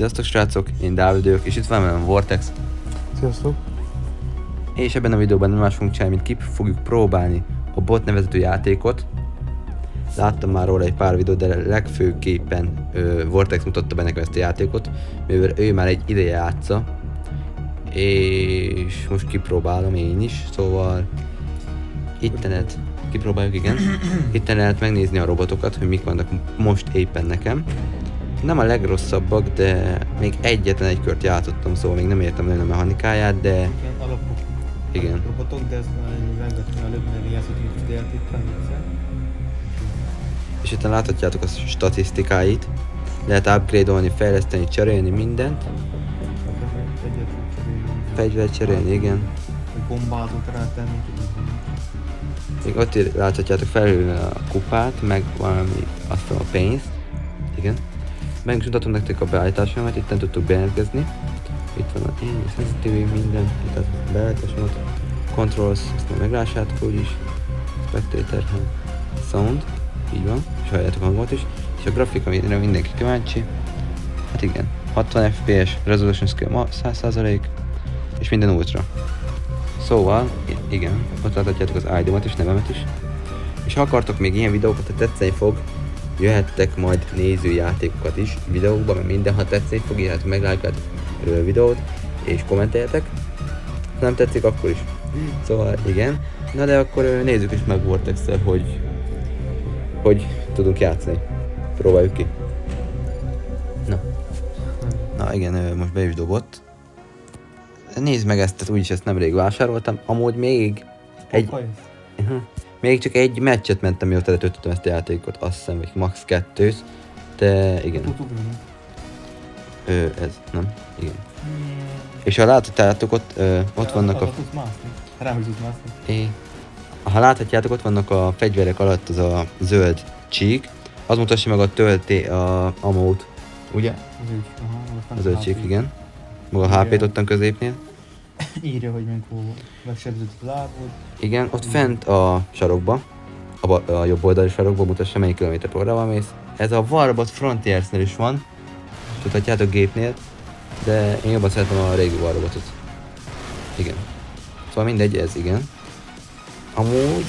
Sziasztok srácok, én Dávid vagyok, és itt van velem Vortex. Sziasztok! És ebben a videóban nem más fogunk csinálni, mint fogjuk próbálni a bot nevezetű játékot. Láttam már róla egy pár videót, de legfőképpen Vortex mutatta be nekem ezt a játékot, mivel ő már egy ideje játsza. És most kipróbálom én is, szóval itt kipróbáljuk, igen. Itt lehet megnézni a robotokat, hogy mik vannak most éppen nekem. Nem a legrosszabbak, de még egyetlen egy kört játszottam, szóval még nem értem nagyon a mechanikáját, de... Ilyen alapok. Igen. Robotok, de ez már rengeteg előbb, mert játszottunk videójátékkal egyszer. És itt láthatjátok a statisztikáit. Lehet upgrade-olni, fejleszteni, cserélni mindent. Egyet cserélni. Fegyvert cserélni, igen. Egy bombázót rátenni. Még ott láthatjátok felhőni a kupát, meg valami azt a pénzt. Igen. Meg is mutatom nektek a beállításomat, itten tudtuk bejelentkezni. Itt van a sensitivity, minden, itt a beállításomat. Controls, ezt már meglássátok úgyis. Spectator, sound, így van, és halljátok a hangot is. És a grafika, amire mindenki kíváncsi. Hát igen, 60 fps, resolution scale 100%, és minden ultra. Szóval, igen, ott láthatjátok az ID-mat is, nevemet is. És ha akartok még ilyen videókat, ha tetszeni fog, jöhettek majd nézőjátékokat is videókban, mert minden, ha tetszeni fog, írjátok meg, lájkáljátok a videót, és kommenteljetek. Ha nem tetszik, akkor is. Szóval igen. Na de akkor nézzük is meg Vortex-szel, hogy tudunk játszani. Próbáljuk ki. Na igen, most be is dobott. Nézd meg ezt, úgyis ezt nemrég vásároltam. Amúgy még még csak egy meccset mentem, mióta letöltöttem ezt a játékot, azt hiszem, vagy max. 2-t, de igen. Ez, nem? Igen. És ha láthatjátok, ott vannak a... Ha láthatjátok, ott vannak a fegyverek alatt az a zöld csík, az mutassa meg a a amót, ugye? A zöld csík, igen. Maga a HP-t ottan középnél. Írja, hogy mikor megsebzett a lábod. Igen, ott fent a sarokba, a jobb oldali sarokba mutassa, mennyi kilométer programmal mész. Ez a Warbot Frontiersnél is van, tudhatjátok gépnél, de én jobban szeretem a régi Warbotot. Igen. Szóval mindegy, ez igen. Amúgy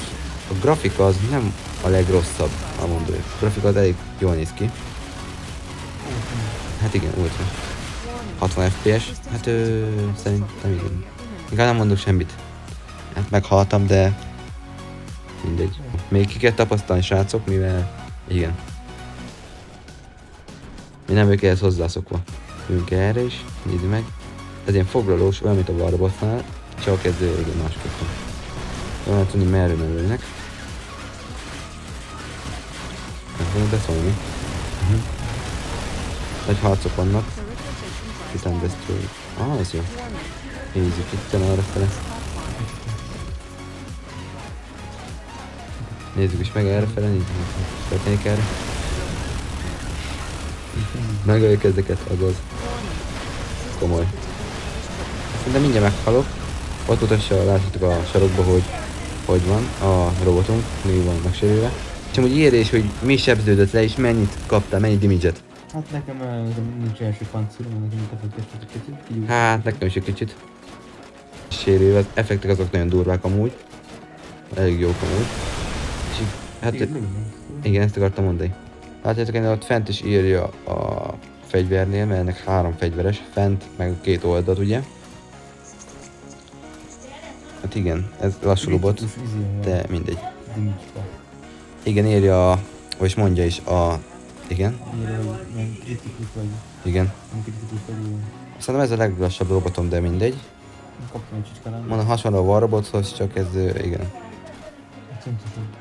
a grafika az nem a legrosszabb, a mondója. A grafika az elég jól néz ki. Hát igen, ultra. 60 fps, hát szerintem igen. Inkább nem mondok semmit. Hát meghaltam, de mindegy. Még ki kell tapasztalni, srácok, mivel igen. Mi nem vagyok ehhez hozzászokva. Jövünk erre is, nézzük meg. Ez ilyen foglalós, olyan, mint a Warbotnál, csak ez igen másképpen. Jól lehet tudni, merre merülnek. Nem fogunk beszólni. Nagy harcok vannak. Titan Destroy. Az jó. Nézzük itt arra fele. Nézzük is meg erre fele, nézzük meg. Szeretnék erre. Megöljük ezeket, azaz. Komoly. De mindjárt meghalok. Ott mutassa, látjátok a sarokba, hogy van a robotunk, még van megsérülve. És amúgy írja is, hogy mi sebződött le, és mennyit kaptál, mennyi damage-et. Hát nekem nincs első pancírom, nekem effektes egy kicsit. Hát nekem is egy kicsit. Sérülve, az effektek azok nagyon durvák amúgy. Elég jók amúgy. És így, hát igen, ezt akartam mondani. Látjátok, én ott fent is írja a fegyvernél, mert ennek 3 fegyveres, fent meg 2 oldalt, ugye? Hát igen, ez lassú robot, de mindegy. Igen, írja, vagy mondja is igen. Igen. Szerintem ez a leglassabb robotom, de mindegy. Mondom, hasonló a Warbothoz, csak ez, igen.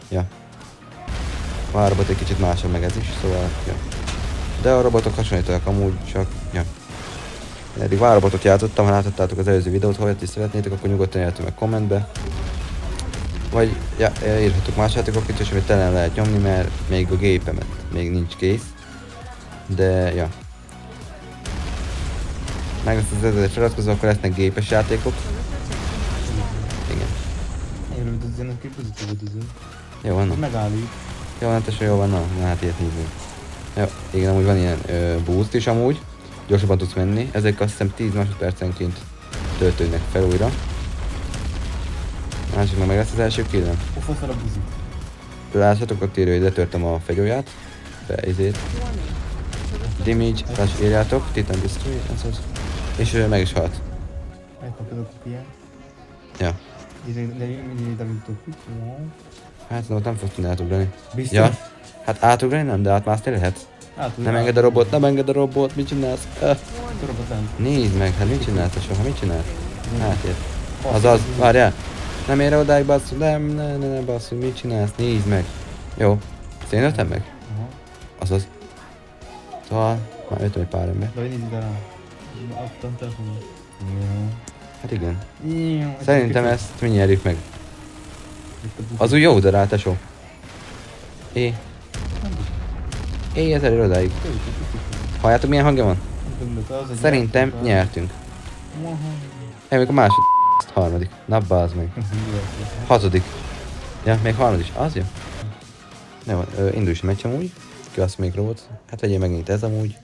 Ja. A Warbot egy kicsit másabb meg ez is, szóval, ja. De a robotok hasonlítanak amúgy, csak, ja. Én eddig Warbotot játszottam, ha láthattátok az előző videót, ha olyat is szeretnétek, akkor nyugodtan írjátok meg kommentbe. Vagy ja, írhatok más játékokat is, amit telen lehet nyomni, mert még a gépemet még nincs kész. De, ja. Meg lesz az ezzel feliratkozó, akkor lesznek gépes játékok. Igen. Jó, van. Megállít. Jó, nem teljesen jó van, na hát ilyet nézzünk. Jó, igen, amúgy van ilyen boost is amúgy. gyorsabban tudsz menni, ezek azt hiszem 10 másodpercenként töltődnek fel újra. Másik meg lesz az első killem. Ufa fel a buzit. Lássatok, ott írja, hogy letörtem a fegyóját. Ezért. Damage, láss, írjátok, Titan Destroy, ez az. És ő meg is halt. Megkapod a kopiát. Ja. De mindig Davidtól függ. Hát no, nem fog tudni átugrani. Biztos? Ja. Hát átugrani nem, de átmászni lehet. Nem enged a robot, nem enged a robot, mit csinálsz? A robot lent. Nézd meg, hát mit csinálsz a soha, mit csinálsz? Hát ért. Azaz, várjál. Nem ér odáig basszú, ne basszú, mit csinálsz? Nézd meg. Jó. Ezt én öltem meg? Aha. Azaz. Szóval, már öltem egy pár ember. De nézd ide rá. Adtam telefonot. Jó. Hát igen. Jó. Szerintem ezt mi nyerjük meg. Az úgy jó, de rá, tesó. Ez elő odáig. Halljátok, milyen hangja van? Szerintem nyertünk. Még a második, harmadik. Na, bazd meg. Hatodik. Ja, még harmadik is. Az jó. Jó, indulj is a meccs amúgy. Ki azt még robot. Hát vegyél megint ez amúgy.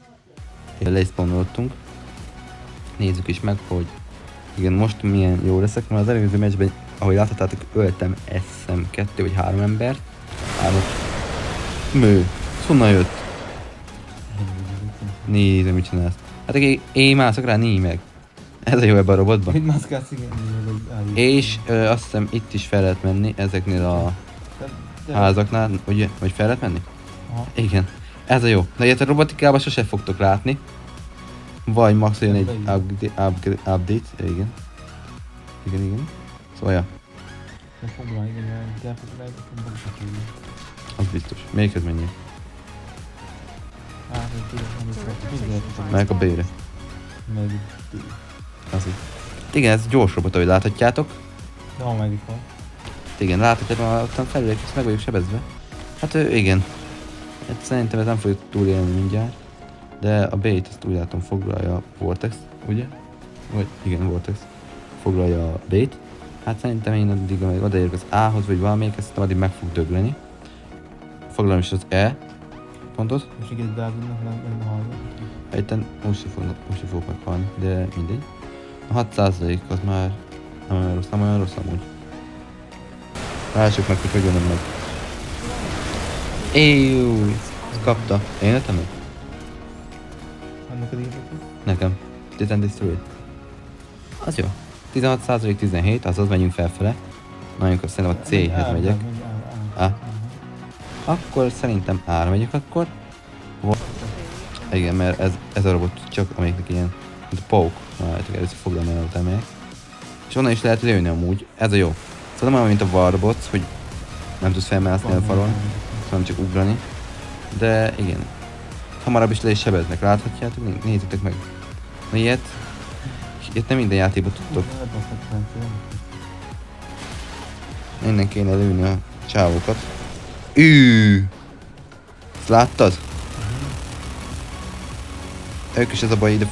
Lespawnolottunk. Nézzük is meg, hogy igen, most milyen jó leszek, mert az előző meccsben, ahogy láthatátok, öltem eszem 2 vagy 3 embert. Mű. Honnan jött? Nézd, mit csinálsz. Hát én mászok rá, nézd meg. Ez a jó ebben a robotban. Mit mászkálsz, igen? És azt hiszem itt is fel lehet menni ezeknél a házaknál, ugye? Vagy fel lehet menni? Aha. Igen. Ez a jó. De ilyet a robotikában sose fogtok látni. Vagy max jön egy update. Igen. Igen. Szóval ja. De foglal, igen, de foglal. Az biztos. Melyiket menjél? Melyik a B-re? Az így. Igen, ez gyors robot, ahogy láthatjátok. De ha meg is van. Igen, láthatjátok, ottan felül egy kicsit meg vagyok sebezve. Hát igen. Hát szerintem ez nem fogjuk túlélni mindjárt. De a B-t azt úgy látom foglalja a Vortex, ugye? Vagy igen, Vortex. Foglalja a B-t. Hát szerintem én addig, amíg odaérek az A-hoz, vagy valamelyik, ezt addig meg fog dögleni. Foglalom is az E pontot. És igen, Dávidnak nem hallgat. Egyten úgy se fog meghalni, de mindegy. A 6% az már nem olyan rossz amúgy. Lássuk meg, hogy hogyan meg. Éjjúj! Ezt kapta. Én öltem meg? Annak a díjat? Nekem. Titan Destroy. Az jó. 16% 17, azaz menjünk felfele. Nagyon szerintem a C-hez megyek. Akkor szerintem A-ra megyek akkor. Igen, mert ez a robot csak amelyiknek ilyen, mint a Poke. Látok, először foglalom el, utána megyek. És onnan is lehet lőni amúgy. Ez a jó. Szóval nem olyan, mint a Warbots, hogy nem tudsz felmászni a falon, hanem csak ugrani. De igen. Hamarabb is le is sebeznek, láthatjátok? Nézzétek meg. Na ilyet nem minden játékban tudtok. Innen kéne lőni a csávókat. Ezt láttad? Ők is ez a baj, ide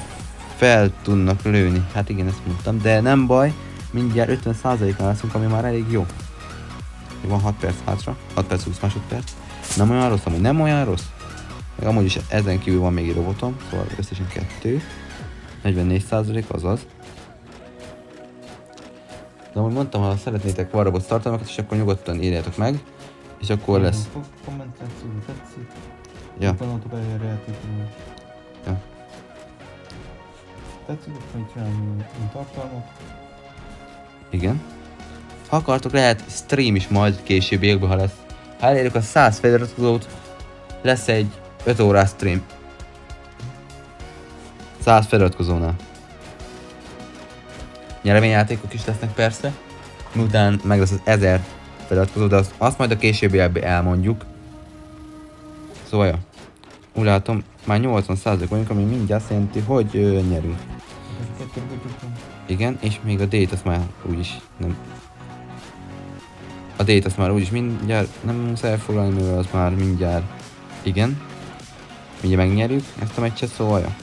fel tudnak lőni. Hát igen, ezt mondtam, de nem baj. Mindjárt 50%-nál leszünk, ami már elég jó. Van 6 perc hátra, 6 perc 20 másodperc. Nem olyan rossz, amúgy nem olyan rossz. Meg amúgy is ezen kívül van még egy robotom, szóval összesen 2. 44% azaz. De amúgy mondtam, ha szeretnétek Warbots tartalmakat, és akkor nyugodtan írjátok meg. És akkor lesz. Kommentáció, tetszik. Ja. Tanultuk el a játékot. Ja. Tetszik, hogy csinálni tartalmat. Igen. Ha akartok, lehet stream is majd későbbiekben, ha lesz. Ha elérjük a 100 feliratkozót, lesz egy 5 órás stream. 100 feliratkozónál. Nyereményjátékok is lesznek persze. Miután meg lesz az 1000 feliratkozó, de azt majd a későbbiekben elmondjuk. Szóval ja. Úgy látom, már 80% vagyunk, ami mindjárt azt jelenti, hogy nyerünk. Igen, és még a D-t azt már úgyis nem... A D-t azt már úgyis mindjárt nem muszáj elfoglalni, mivel az már mindjárt... Igen. Mindjárt megnyerjük ezt a meccset, szóval ja.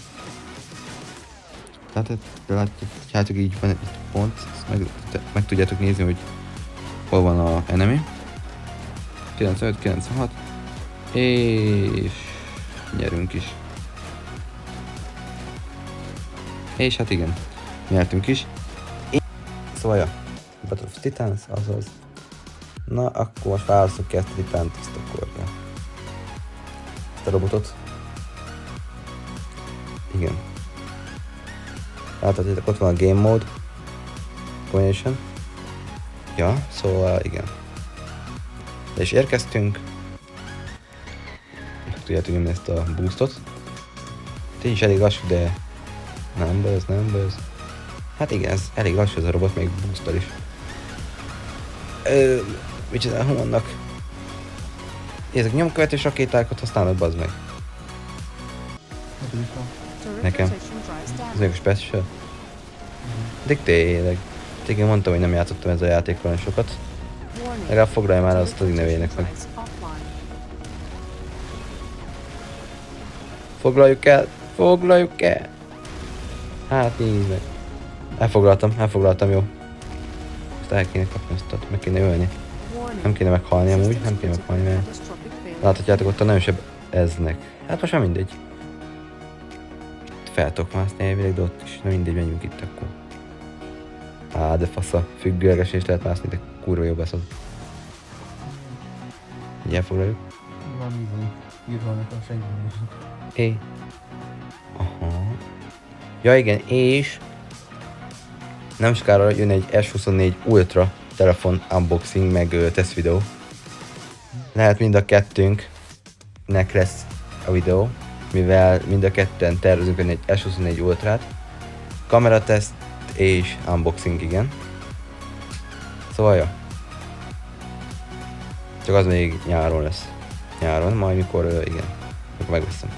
Látjátok így van itt pont, meg tudjátok nézni, hogy hol van a enemy. 95-96. És nyerünk is. És hát igen, nyertünk is. Szóval ja, Battle of Titans, azaz. Na, akkor most válaszok ki ezt a Titánt, ezt akkor ja. Ezt a robotot. Igen. Láthatjátok, ott van a Game Mode. Combination. Ja, szóval igen. És érkeztünk. Tudjátok nyomni ezt a boostot. Így is elég lassú, de nem bőz. Hát igen, ez elég lassú ez a robot, még boosttal is. Mit csinál, hol vannak? Ezek nyomkövetős rakétákat használnak, bazd meg. Neked is van. Nekem. Ez még a special. De tényleg. Tényleg mondtam, hogy nem játszottam ezzel a játékkal olyan sokat. Legalább foglalj már azt a nevének meg. Foglaljuk el! Hát nézd meg. Elfoglaltam, jó. Ezt el kéne kapni, ezt meg kéne ölni. Nem kéne meghalni amúgy, mert láthatjátok, ott a nagyon sebeznek. Hát most már mindegy. Fel tudok mászni elvileg, de ott is. Na mindegy, menjünk itt akkor. Á, de fasza, függőleges és lehet mászni, de kurva jó baszod. Így elfoglaljuk. Van írva nekem senki É. Aha. Ja igen, és nem sokára jön egy S24 Ultra telefon unboxing meg test videó. Lehet mind a kettőnknek lesz a videó, mivel mind a ketten tervezünk venni egy S24 Ultrát. Kamerateszt és unboxing, igen. Szóval ja. Csak az még nyáron lesz. Nyáron, majd mikor, igen. Mikor megveszem.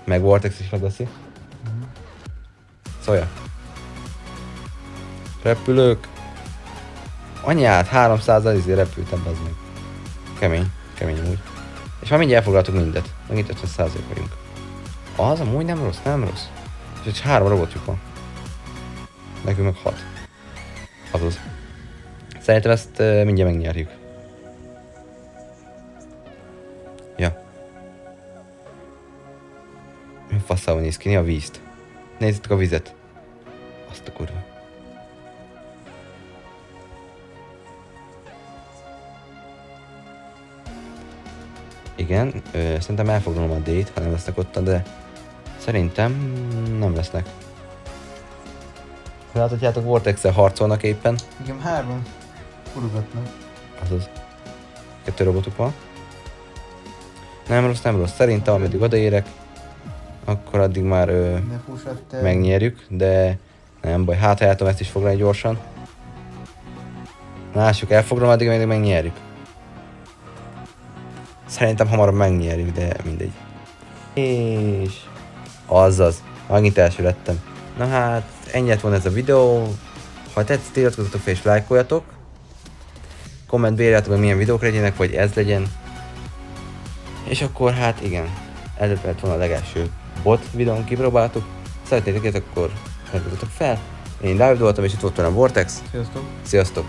Meg Vortex is megveszi. Szóval ja. Repülők. Anyát, 300-al izé repültem, bazd meg. Kemény amúgy. És már mindjárt elfoglaltuk mindet. Megint 50% vagyunk. Az amúgy nem rossz. És egy 3 robotjuk van. Nekünk meg 6. Azaz. Szerintem ezt mindjárt megnyerjük. Ja. Faszával néz ki, a vízt. Nézzétek a vizet. Azt a kurva. Igen, szerintem elfoglalom a D-t, ha nem lesznek ottan, de szerintem nem lesznek. Láthatjátok, Vortex-el harcolnak éppen. Igen, 3 urugatnak. Azaz. 2 robotuk van. Nem rossz. Szerintem ameddig odaérek, akkor addig már megnyerjük, de nem baj. Hát ha el tudom ezt is foglalni gyorsan. Lássuk, elfoglalom, addig még megnyerjük. Szerintem hamarabb megnyerjük, de mindegy. És azaz, megint első lettem. Na hát, ennyi lett volna ez a videó. Ha tetszett, iratkozzatok fel és lájkoljatok. Kommentbe írjátok meg, milyen videók legyenek, vagy ez legyen. És akkor hát igen, ez lett volna a legelső bot videón, kipróbáltuk. Szeretnétek ilyet, akkor iratkozzatok fel. Én Dávid voltam, és itt volt velem Vortex. Sziasztok! Sziasztok!